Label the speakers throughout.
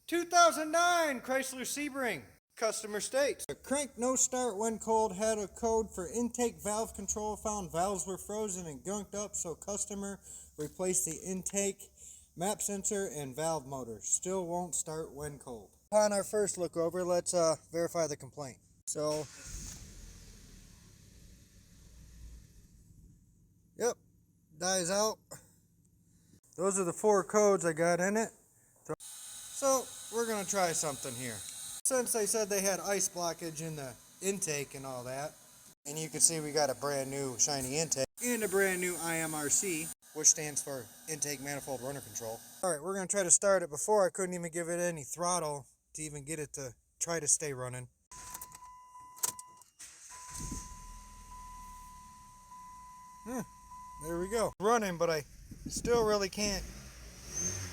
Speaker 1: 2009 Chrysler Sebring. Customer states, the crank no start when cold had a code for intake valve control. Found valves were frozen and gunked up, so customer replaced the intake map sensor and valve motor. Still won't start when cold. Upon our first look over, let's verify the complaint. So, yep, dies out. Those are the 4 codes I got in it. So we're gonna try something here. Since they said they had ice blockage in the intake and all that, and you can see we got a brand new shiny intake and a brand new IMRC, which stands for intake manifold runner control. Alright, we're gonna try to start it. Before I couldn't even give it any throttle to even get it to try to stay running. There we go. Running, but I still really can't.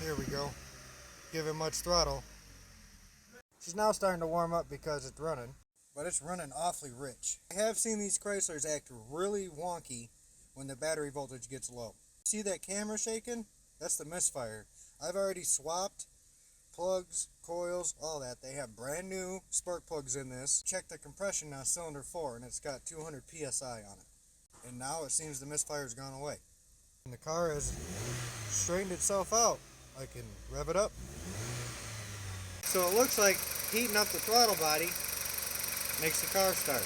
Speaker 1: There we go. Give it much throttle. She's now starting to warm up because it's running, but it's running awfully rich. I have seen these Chryslers act really wonky when the battery voltage gets low. See that camera shaking? That's the misfire. I've already swapped plugs, coils, all that. They have brand new spark plugs in this. Check the compression on cylinder 4 and it's got 200 psi on it. And now it seems the misfire's gone away. And the car has straightened itself out. I can rev it up. So it looks like heating up the throttle body makes the car start.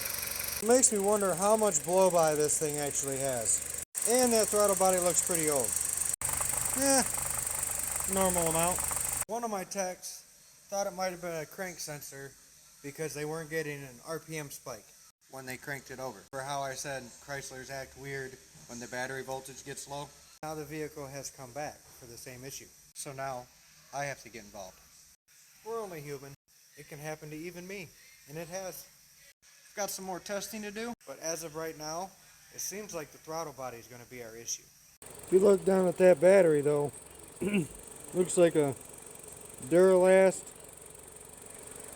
Speaker 1: It makes me wonder how much blow-by this thing actually has. And that throttle body looks pretty old. Normal amount. One of my techs thought it might have been a crank sensor because they weren't getting an RPM spike when they cranked it over. For how I said Chryslers act weird when the battery voltage gets low. Now the vehicle has come back for the same issue. So now I have to get involved. We're only human. It can happen to even me, and it has. I've got some more testing to do, but as of right now, it seems like the throttle body is going to be our issue. If you look down at that battery though, looks like a Duralast,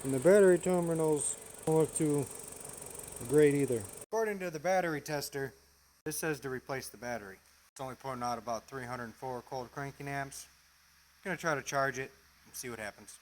Speaker 1: and the battery terminals don't look too great either. According to the battery tester, this says to replace the battery. It's only putting out about 304 cold cranking amps. I'm going to try to charge it and see what happens.